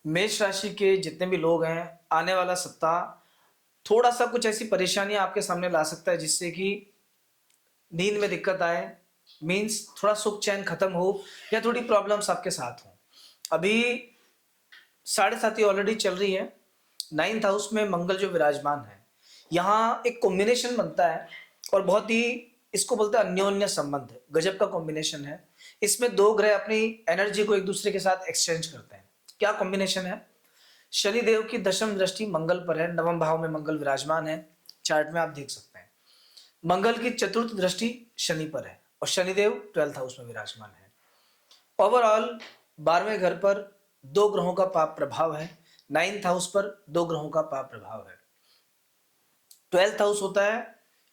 मेष राशि के जितने भी लोग हैं, आने वाला सप्ताह थोड़ा सा कुछ ऐसी परेशानियां आपके सामने ला सकता है जिससे कि नींद में दिक्कत आए। मीन्स थोड़ा सुख चैन खत्म हो या थोड़ी प्रॉब्लम्स आपके साथ हो। अभी 7:30 ऑलरेडी चल रही है। 9th हाउस में मंगल जो विराजमान है, यहाँ एक कॉम्बिनेशन बनता है और बहुत ही, इसको बोलते हैं अन्योन्य संबंध, गजब का कॉम्बिनेशन है। इसमें दो ग्रह अपनी एनर्जी को एक दूसरे के साथ एक्सचेंज करते हैं। क्या कॉम्बिनेशन है? शनिदेव की दशम दृष्टि मंगल पर है, नवम भाव में मंगल विराजमान है, चार्ट में आप देख सकते हैं। मंगल की चतुर्थ दृष्टि शनि पर है और शनिदेव 12th हाउस में विराजमान है। ओवरऑल 12वें घर पर दो ग्रहों का पाप प्रभाव है, 9th हाउस पर दो ग्रहों का पाप प्रभाव है। 12th हाउस होता है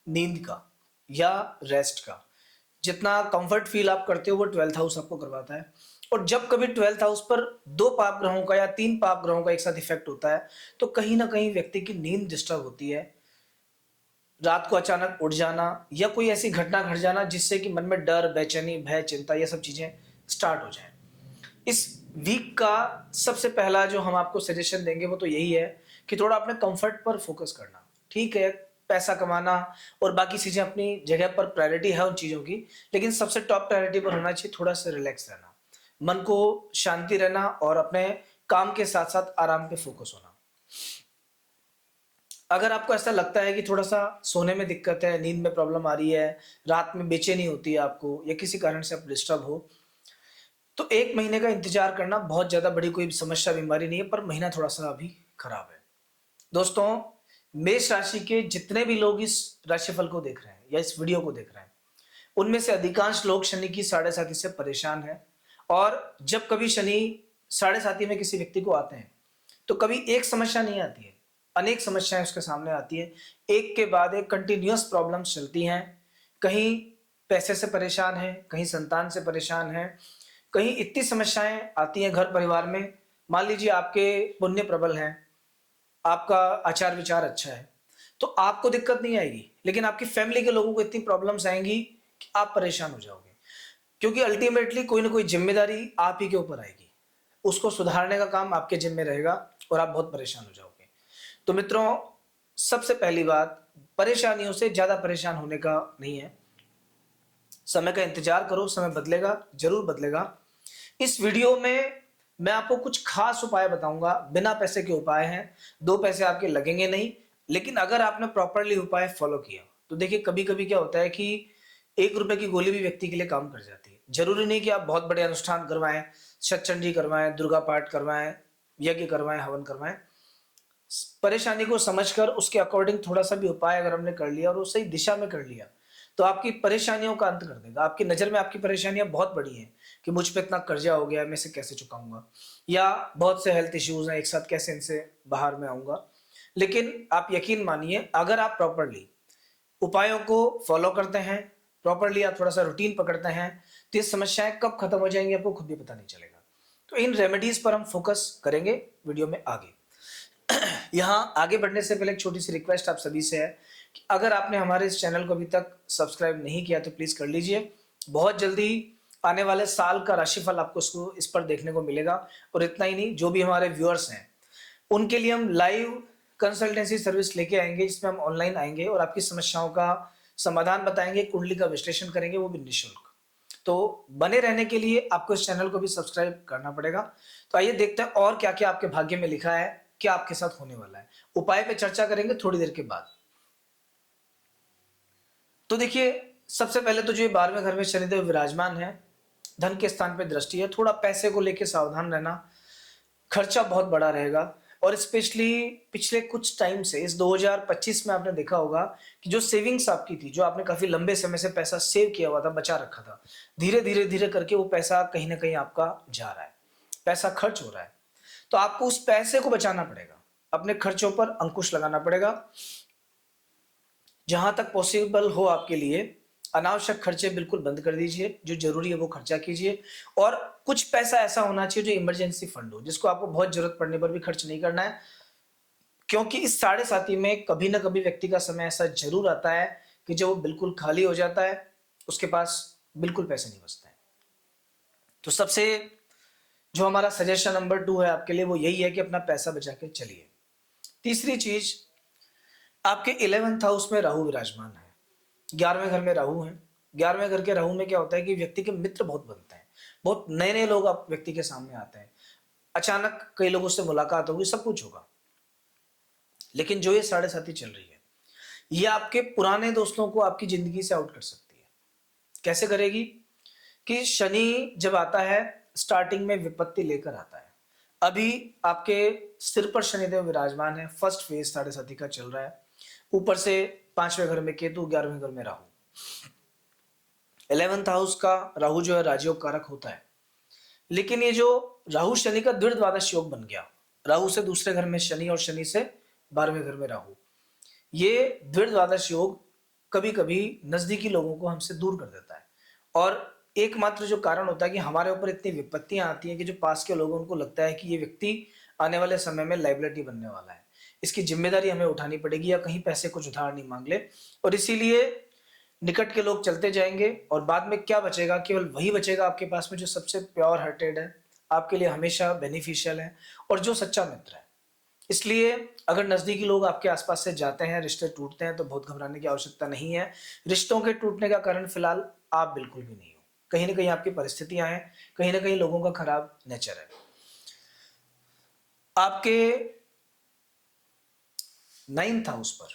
नींद का या रेस्ट का। जितना कंफर्ट फील आप करते हो वो 12th हाउस आपको करवाता है। और जब कभी 12th हाउस पर दो पाप ग्रहों का या तीन पाप ग्रहों का एक साथ इफेक्ट होता है तो कहीं ना कहीं व्यक्ति की नींद डिस्टर्ब होती है। रात को अचानक उठ जाना या कोई ऐसी घटना घट जाना जिससे कि मन में डर, बेचैनी, भय, चिंता, ये सब चीजें स्टार्ट हो जाए। इस वीक का सबसे पहला जो हम आपको सजेशन देंगे वो तो यही है कि थोड़ा अपने कंफर्ट पर फोकस करना। ठीक है, पैसा कमाना और बाकी चीजें अपनी जगह पर प्रायोरिटी है उन चीजों की, लेकिन सबसे टॉप प्रायोरिटी पर होना चाहिए थोड़ा सा रिलैक्स रहना, मन को शांति रहना और अपने काम के साथ साथ आराम पे फोकस होना। अगर आपको ऐसा लगता है कि थोड़ा सा सोने में दिक्कत है, नींद में प्रॉब्लम आ रही है, रात में बेचैनी होती है आपको या किसी कारण से आप डिस्टर्ब हो, तो 1 महीने का इंतजार करना, बहुत ज्यादा बड़ी कोई समस्या बीमारी नहीं है, पर महीना थोड़ा सा अभी खराब है। दोस्तों, मेष राशि के जितने भी लोग इस राशिफल को देख रहे हैं या इस वीडियो को देख रहे हैं, उनमें से अधिकांश लोग शनि की 7.5 से परेशान हैं। और जब कभी शनि 7.5 में किसी व्यक्ति को आते हैं तो कभी एक समस्या नहीं आती है, अनेक समस्याएं उसके सामने आती है, एक के बाद एक कंटिन्यूअस प्रॉब्लम्स चलती हैं। कहीं पैसे से परेशान है, कहीं संतान से परेशान है, कहीं इतनी समस्याएं आती हैं घर परिवार में। मान लीजिए आपके पुण्य प्रबल हैं, आपका आचार विचार अच्छा है, तो आपको दिक्कत नहीं आएगी, लेकिन आपकी फैमिली के लोगों को इतनी प्रॉब्लम्स आएंगी कि आप परेशान हो जाओगे। क्योंकि अल्टीमेटली कोई ना कोई जिम्मेदारी आप ही के ऊपर आएगी, उसको सुधारने का काम आपके जिम्मे रहेगा और आप बहुत परेशान हो जाओगे। तो मित्रों, सबसे पहली बात, परेशानियों से ज्यादा परेशान होने का नहीं है। समय का इंतजार करो, समय बदलेगा, जरूर बदलेगा। इस वीडियो में मैं आपको कुछ खास उपाय बताऊंगा, बिना पैसे के उपाय हैं, 2 पैसे आपके लगेंगे नहीं, लेकिन अगर आपने प्रॉपरली उपाय फॉलो किया तो देखिए, कभी कभी क्या होता है कि 1 रुपए की गोली भी व्यक्ति के लिए काम कर जाती है। जरूरी नहीं कि आप बहुत बड़े अनुष्ठान करवाएं, सत्चंडी करवाएं, दुर्गा पाठ करवाएं, यज्ञ करवाएं, हवन करवाएं। परेशानी को समझकर उसके अकॉर्डिंग थोड़ा सा भी उपाय अगर हमने कर लिया और वो सही दिशा में कर लिया तो आपकी परेशानियों का अंत कर देगा। आपकी नजर में आपकी परेशानियां बहुत बड़ी हैं कि मुझ पे इतना कर्जा हो गया है, मैं इसे कैसे चुकाऊंगा, या बहुत से हेल्थ इश्यूज हैं एक साथ, कैसे इनसे बाहर में आऊंगा। लेकिन आप यकीन मानिए, अगर आप प्रॉपरली उपायों को फॉलो करते हैं, प्रॉपरली आप थोड़ा सा रूटीन पकड़ते हैं, तो ये समस्याएं कब खत्म हो जाएंगी आपको खुद भी पता नहीं चलेगा। तो इन रेमेडीज पर हम फोकस करेंगे वीडियो में आगे। यहाँ आगे बढ़ने से पहले एक छोटी सी रिक्वेस्ट आप सभी से है कि अगर आपने हमारे इस चैनल को अभी तक सब्सक्राइब नहीं किया तो प्लीज कर लीजिए। बहुत जल्दी आने वाले साल का राशिफल आपको इस पर देखने को मिलेगा। और इतना ही नहीं, जो भी हमारे व्यूअर्स हैं उनके लिए हम लाइव कंसल्टेंसी सर्विस लेके आएंगे, जिसमें हम ऑनलाइन आएंगे और आपकी समस्याओं का समाधान बताएंगे, कुंडली का विश्लेषण करेंगे, वो भी निःशुल्क। तो बने रहने के लिए आपको इस चैनल को भी सब्सक्राइब करना पड़ेगा। तो आइए देखते हैं और क्या क्या आपके भाग्य में लिखा है, क्या आपके साथ होने वाला है। उपाय पे चर्चा करेंगे थोड़ी देर के बाद। तो देखिए, सबसे पहले तो जो ये 12वें घर में शनिदेव विराजमान है, धन के स्थान पे दृष्टि है, थोड़ा पैसे को लेकर सावधान रहना, खर्चा बहुत बड़ा रहेगा। और स्पेशली पिछले कुछ टाइम से, इस 2025 में आपने देखा होगा कि जो सेविंग्स आपकी थी, जो आपने काफी लंबे समय से पैसा सेव किया हुआ था, बचा रखा था, धीरे धीरे धीरे करके वो पैसा कहीं ना कहीं आपका जा रहा है, पैसा खर्च हो रहा है। तो आपको उस पैसे को बचाना पड़ेगा, अपने खर्चों पर अंकुश लगाना पड़ेगा। जहां तक पॉसिबल हो आपके लिए अनावश्यक खर्चे बिल्कुल बंद कर दीजिए, जो जरूरी है वो खर्चा कीजिए। और कुछ पैसा ऐसा होना चाहिए जो इमरजेंसी फंड हो, जिसको आपको बहुत जरूरत पड़ने पर भी खर्च नहीं करना है। क्योंकि इस 7:30 में कभी ना कभी व्यक्ति का समय ऐसा जरूर आता है कि जब वो बिल्कुल खाली हो जाता है, उसके पास बिल्कुल पैसे नहीं बचते हैं। तो सबसे जो हमारा सजेशन नंबर 2 है आपके लिए वो यही है कि अपना पैसा बचा के चलिए। तीसरी चीज, आपके 11th हाउस में राहु विराजमान है, 11वें घर में राहु है। 11वें घर के राहु में क्या होता है कि व्यक्ति के मित्र बहुत बनते हैं, बहुत नए नए लोग आप व्यक्ति के सामने आते हैं, अचानक कई लोगों से मुलाकात होगी, सब कुछ होगा। लेकिन जो ये 7.5 चल रही है, ये आपके पुराने दोस्तों को आपकी जिंदगी से आउट कर सकती है। कैसे करेगी कि शनि जब आता है स्टार्टिंग में विपत्ति लेकर आता है। अभी आपके सिर पर शनिदेव विराजमान है, फर्स्ट फेज 7.5 का चल रहा है, ऊपर से 5वें घर में केतु, 11वें घर में राहु। 11th हाउस का राहु जो है राजयोग कारक होता है, लेकिन ये जो राहु शनि का द्विर द्वादश योग बन गया, राहु से दूसरे घर में शनि और शनि से 12वें घर में राहु, ये द्विर द्वादश योग कभी कभी नजदीकी लोगों को हमसे दूर कर देता है। और एकमात्र जो कारण होता है कि हमारे ऊपर इतनी विपत्तियां आती हैं कि जो पास के लोगों उनको लगता है कि ये व्यक्ति आने वाले समय में लाइबिलिटी बनने वाला है, इसकी जिम्मेदारी हमें उठानी पड़ेगी, या कहीं पैसे कुछ उधार नहीं मांग ले, और इसीलिए निकट के लोग चलते जाएंगे और बाद में क्या बचेगा, केवल वही बचेगा आपके पास में जो सबसे प्योर हार्टेड है, आपके लिए हमेशा बेनिफिशियल है और जो सच्चा मित्र है। इसलिए अगर नजदीकी लोग आपके आसपास से जाते हैं, रिश्ते टूटते हैं, तो बहुत घबराने की आवश्यकता नहीं है। रिश्तों के टूटने का कारण फिलहाल आप बिल्कुल भी नहीं हो, कहीं ना कहीं आपकी परिस्थितियां हैं, कहीं ना कहीं लोगों का खराब नेचर है। आपके 9th हाउस पर,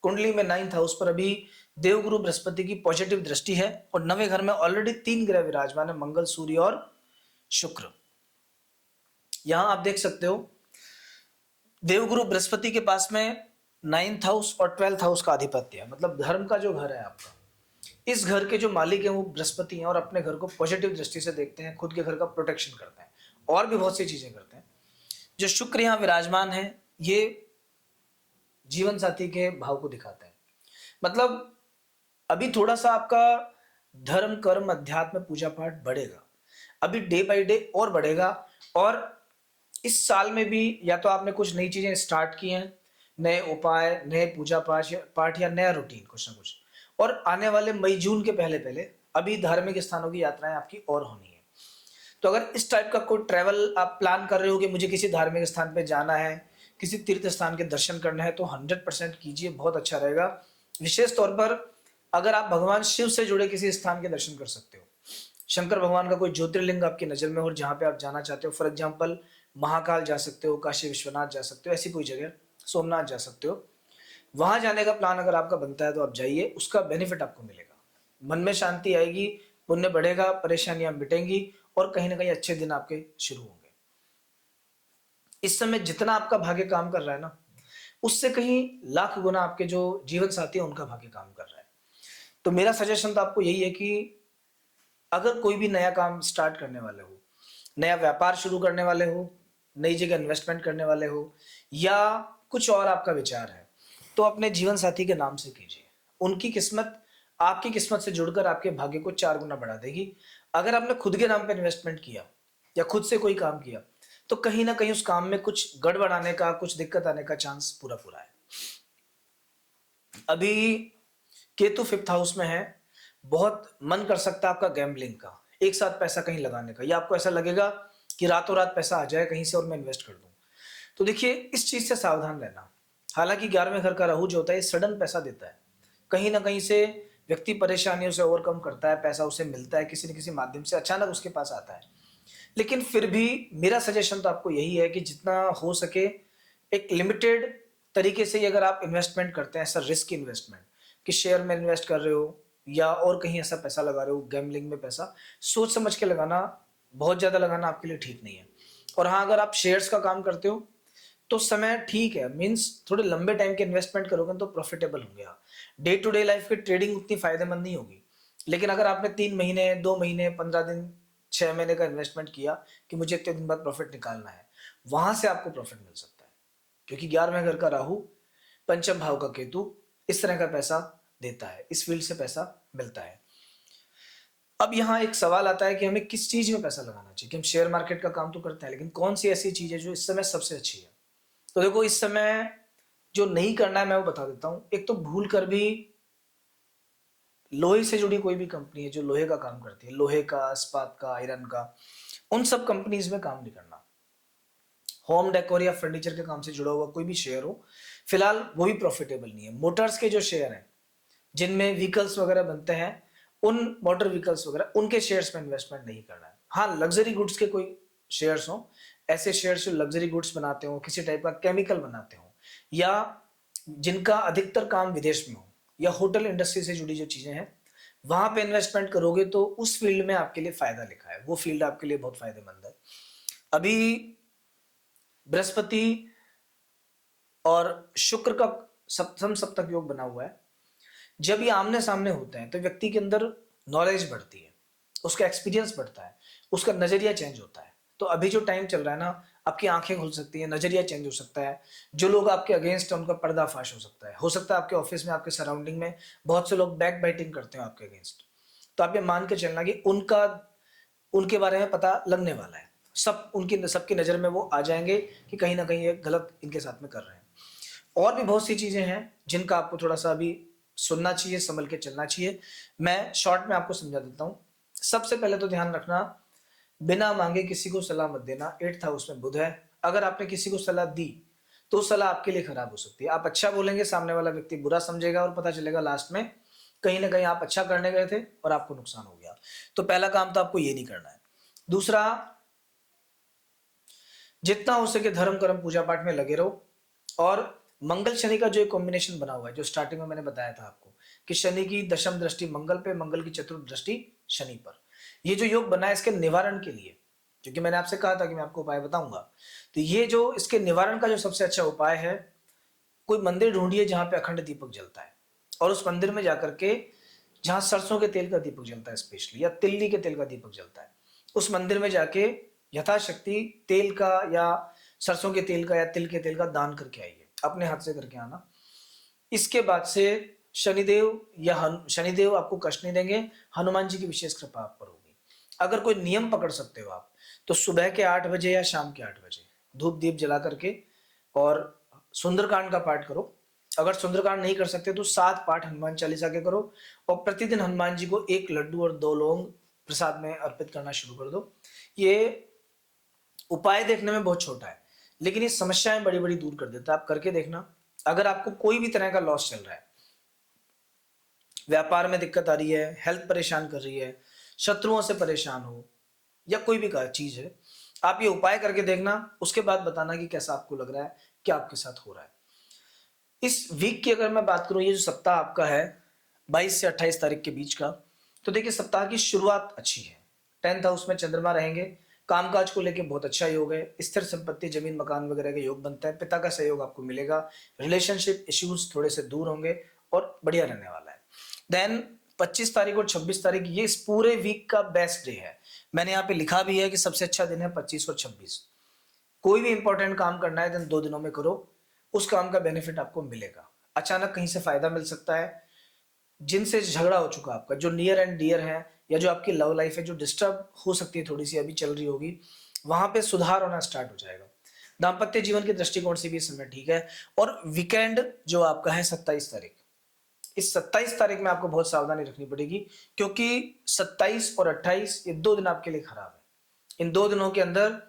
कुंडली में 9th हाउस पर अभी देवगुरु बृहस्पति की पॉजिटिव दृष्टि है, और 9वें घर में ऑलरेडी 3 ग्रह विराजमान है, मंगल, सूर्य और शुक्र। यहां आप देख सकते हो देवगुरु बृहस्पति के पास में 9th हाउस और 12th हाउस का आधिपत्य है, मतलब धर्म का जो घर है आपका, इस घर के जो मालिक हैं वो बृहस्पति हैं, और अपने घर को पॉजिटिव दृष्टि से देखते हैं, खुद के घर का प्रोटेक्शन करते हैं और भी बहुत सी चीजें करते हैं। जो शुक्र यहाँ विराजमान है, ये जीवन साथी के भाव को दिखाते हैं। मतलब अभी थोड़ा सा आपका धर्म, कर्म, अध्यात्म, पूजा पाठ बढ़ेगा, अभी डे बाय डे और बढ़ेगा। और इस साल में भी या तो आपने कुछ नई चीजें स्टार्ट की हैं, नए उपाय, नए पूजा पाठ या नया रूटीन कुछ ना कुछ, और आने वाले मई जून के पहले पहले अभी धार्मिक स्थानों की यात्राएं आपकी और होनी है। तो अगर इस टाइप का कोई ट्रैवल आप प्लान कर रहे हो कि मुझे किसी धार्मिक स्थान पे जाना है, किसी तीर्थ स्थान के दर्शन करना है, तो 100% कीजिए, बहुत अच्छा रहेगा। विशेष तौर पर अगर आप भगवान शिव से जुड़े किसी स्थान के दर्शन कर सकते हो, शंकर भगवान का कोई ज्योतिर्लिंग आपकी नजर में हो जहां पे आप जाना चाहते हो, फॉर एग्जाम्पल महाकाल जा सकते हो, काशी विश्वनाथ जा सकते हो, ऐसी कोई जगह, सोमनाथ जा सकते हो, वहां जाने का प्लान अगर आपका बनता है तो आप जाइए, उसका बेनिफिट आपको मिलेगा, मन में शांति आएगी, पुण्य बढ़ेगा, परेशानियां मिटेंगी और कहीं ना कहीं अच्छे दिन आपके शुरू होंगे। इस समय जितना आपका भाग्य काम कर रहा है ना, उससे कहीं लाख गुना आपके जो जीवन साथी है उनका भाग्य काम कर रहा है। तो मेरा सजेशन तो आपको यही है कि अगर कोई भी नया काम स्टार्ट करने वाले हो, नया व्यापार शुरू करने वाले हो, नई जगह इन्वेस्टमेंट करने वाले हो, या कुछ और आपका विचार है, तो अपने जीवन साथी के नाम से कीजिए। उनकी किस्मत आपकी किस्मत से जुड़कर आपके भाग्य को 4 गुना बढ़ा देगी। अगर आपने खुद के नाम पे इन्वेस्टमेंट किया या खुद से कोई काम किया, तो कहीं ना कहीं उस काम में कुछ गड़बड़ आने का, कुछ दिक्कत आने का चांस पूरा पूरा है। अभी केतु 5th हाउस में है, बहुत मन कर सकता है आपका गैम्बलिंग का, एक साथ पैसा कहीं लगाने का, या आपको ऐसा लगेगा कि रातों रात पैसा आ जाए कहीं से और मैं इन्वेस्ट कर दूं। तो देखिए इस चीज से सावधान रहना। हालांकि 11वें घर का राहु जो होता है सडन पैसा देता है, कहीं ना कहीं से व्यक्ति परेशानियों से ओवरकम करता है, पैसा उसे मिलता है किसी न किसी माध्यम से, अचानक उसके पास आता है। लेकिन फिर भी मेरा सजेशन तो आपको यही है कि जितना हो सके एक लिमिटेड तरीके से अगर आप इन्वेस्टमेंट करते हैं, ऐसा रिस्क इन्वेस्टमेंट कि शेयर में इन्वेस्ट कर रहे हो या और कहीं ऐसा पैसा लगा रहे हो, गैम्बलिंग में पैसा, सोच समझ के लगाना, बहुत ज्यादा लगाना आपके लिए ठीक नहीं है। और हाँ, अगर आप शेयर्स का काम करते हो तो समय ठीक है, मींस थोड़े लंबे टाइम के इन्वेस्टमेंट करोगे तो प्रॉफिटेबल होंगे आप। डे टू डे लाइफ की ट्रेडिंग उतनी फायदेमंद नहीं होगी, लेकिन अगर आपने 3 महीने, 2 महीने, 15 दिन, 6 महीने का इन्वेस्टमेंट किया कि मुझे इतने दिन बाद प्रॉफिट निकालना है, वहां से आपको प्रॉफिट मिल सकता है, क्योंकि 11वें घर का राहु, पंचम भाव का केतु इस तरह का पैसा देता है, इस फील्ड से पैसा मिलता है। अब यहाँ एक सवाल आता है कि हमें किस चीज में पैसा लगाना चाहिए, कि हम शेयर मार्केट का काम तो करते हैं, लेकिन कौन सी ऐसी चीज है जो इस समय सबसे अच्छी है। तो देखो इस समय जो नहीं करना है मैं वो बता देता हूं। एक तो भूल कर भी लोहे से जुड़ी कोई भी कंपनी है जो लोहे का काम करती है, लोहे का, इस्पात का, आयरन का, उन सब कंपनीज में काम नहीं करना। होम डेकोर या फर्नीचर के काम से जुड़ा हुआ कोई भी शेयर हो, फिलहाल वो भी प्रॉफिटेबल नहीं है। मोटर्स के जो शेयर हैं जिनमें व्हीकल्स वगैरह बनते हैं, उन मोटर व्हीकल्स वगैरह, उनके शेयर्स में इन्वेस्टमेंट नहीं करना है। हाँ, लग्जरी गुड्स के कोई शेयर्स हो, ऐसे शेयर्स जो लग्जरी गुड्स बनाते हो, किसी टाइप का केमिकल बनाते हो, या जिनका अधिकतर काम विदेश में हो, या होटल इंडस्ट्री से जुड़ी जो चीजें हैं वहां पे इन्वेस्टमेंट करोगे तो उस फील्ड में आपके लिए फायदा लिखा है, वो फील्ड आपके लिए बहुत फायदेमंद है। अभी बृहस्पति और शुक्र का सप्तम सप्तक योग बना हुआ है। जब ये आमने सामने होते हैं तो व्यक्ति के अंदर नॉलेज बढ़ती है, उसका एक्सपीरियंस बढ़ता है, उसका नजरिया चेंज होता है। तो अभी जो टाइम चल रहा है ना, आपकी आंखें खुल सकती हैं, नजरिया चेंज हो सकता है। जो लोग आपके अगेंस्ट है उनका पर्दाफाश हो सकता है। हो सकता है आपके ऑफिस में, आपके सराउंडिंग में बहुत से लोग बैक बाइटिंग करते हो आपके अगेंस्ट, तो आप ये मान के चलना कि उनके बारे में पता लगने वाला है। सबकी नज़र में वो आ जाएंगे कि कहीं ना कहीं ये गलत इनके साथ में कर रहे हैं। और भी बहुत सी चीज़ें हैं जिनका आपको थोड़ा सा अभी सुनना चाहिए, संभल के चलना चाहिए। मैं शॉर्ट में आपको समझा देता हूँ। सबसे पहले तो ध्यान रखना, बिना मांगे किसी को सलाह मत देना। 8th हाउस में बुध है। अगर आपने किसी को सलाह दी तो सलाह आपके लिए खराब हो सकती है। आप अच्छा बोलेंगे, सामने वाला व्यक्ति बुरा समझेगा और पता चलेगा लास्ट में कहीं ना कहीं आप अच्छा करने गए थे और आपको नुकसान हो गया। तो पहला काम तो आपको ये नहीं करना है। दूसरा, जितना हो सके धर्म कर्म पूजा पाठ में लगे रहो। और मंगल शनि का जो एक कॉम्बिनेशन बना हुआ है, जो स्टार्टिंग में मैंने बताया था आपको कि शनि की दशम दृष्टि मंगल पे, मंगल की चतुर्थ दृष्टि शनि पर, ये जो योग बना है इसके निवारण के लिए, क्योंकि मैंने आपसे कहा था कि मैं आपको उपाय बताऊंगा, तो ये जो इसके निवारण का जो सबसे अच्छा उपाय है, कोई मंदिर ढूंढिए जहां पे अखंड दीपक जलता है, और उस मंदिर में जाकर के जहां सरसों के तेल का दीपक जलता है स्पेशली, या तिल्ली के तेल का दीपक जलता है, उस मंदिर में जाके यथाशक्ति तेल का या सरसों के तेल का या तिल के तेल का दान करके आइए, अपने हाथ से करके आना। इसके बाद से शनिदेव आपको कष्ट नहीं देंगे, हनुमान जी की विशेष कृपा आप पर होगी। अगर कोई नियम पकड़ सकते हो आप, तो सुबह के 8 बजे या शाम के 8 बजे धूप दीप जला करके और सुंदरकांड का पाठ करो। अगर सुंदरकांड नहीं कर सकते तो 7 पाठ हनुमान चालीसा के करो, और प्रतिदिन हनुमान जी को 1 लड्डू और 2 लौंग प्रसाद में अर्पित करना शुरू कर दो। ये उपाय देखने में बहुत छोटा है, लेकिन ये समस्याएं बड़ी बड़ी दूर कर देता है। आप करके देखना। अगर आपको कोई भी तरह का लॉस चल रहा है, व्यापार में दिक्कत आ रही है, हेल्थ परेशान कर रही है, शत्रुओं से परेशान हो, या कोई भी चीज है, आप ये उपाय करके देखना। उसके बाद बताना कि कैसा आपको लग रहा है, क्या आपके साथ हो रहा है। इस वीक की अगर मैं बात करूं, ये जो सप्ताह आपका है 22 से 28 तारीख के बीच का, तो देखिए सप्ताह की शुरुआत अच्छी है। 10th हाउस में चंद्रमा रहेंगे, कामकाज को लेके बहुत अच्छा योग है। स्थिर संपत्ति, जमीन मकान वगैरह के योग बनता है। पिता का सहयोग आपको मिलेगा। रिलेशनशिप इश्यूज थोड़े से दूर होंगे और बढ़िया रहने वाला है। देन 25 तारीख और 26 तारीख, ये इस पूरे वीक का बेस्ट डे है। मैंने यहाँ पे लिखा भी है कि सबसे अच्छा दिन है 25 और 26। कोई भी इंपॉर्टेंट काम करना है 2 दिनों में करो, उस काम का बेनिफिट आपको मिलेगा। अचानक कहीं से फायदा मिल सकता है। जिनसे झगड़ा हो चुका आपका, जो नियर एंड डियर है, या जो आपकी लव लाइफ है जो डिस्टर्ब हो सकती है, थोड़ी सी अभी चल रही होगी, वहां पे सुधार होना स्टार्ट हो जाएगा। दाम्पत्य जीवन के दृष्टिकोण से भी समय ठीक है। और वीकेंड जो आपका है 27 तारीख, इस 27 तारीख में आपको बहुत सावधानी रखनी पड़ेगी, क्योंकि 27 और 28 ये 2 दिन आपके लिए खराब है। इन 2 दिनों के अंदर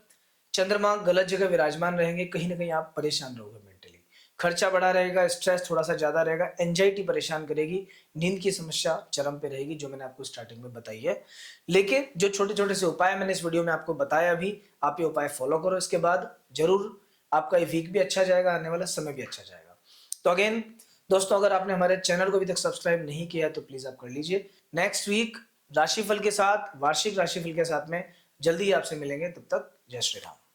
चंद्रमा गलत जगह विराजमान रहेंगे, कहीं ना कहीं आप परेशान रहोगे। मेंटली खर्चा बढ़ा रहेगा, स्ट्रेस थोड़ा सा ज्यादा रहेगा, एंजाइटी परेशान करेगी, नींद की समस्या चरम पे रहेगी, जो मैंने आपको स्टार्टिंग में बताई है। लेकिन जो छोटे छोटे से उपाय मैंने इस वीडियो में आपको बताया, अभी आप ये उपाय फॉलो करो, इसके बाद जरूर आपका ये वीक भी अच्छा जाएगा, आने वाला समय भी अच्छा जाएगा। तो अगेन दोस्तों, अगर आपने हमारे चैनल को अभी तक सब्सक्राइब नहीं किया है तो प्लीज आप कर लीजिए। नेक्स्ट वीक राशिफल के साथ, वार्षिक राशिफल के साथ में जल्दी ही आपसे मिलेंगे। तब तक जय श्री राम।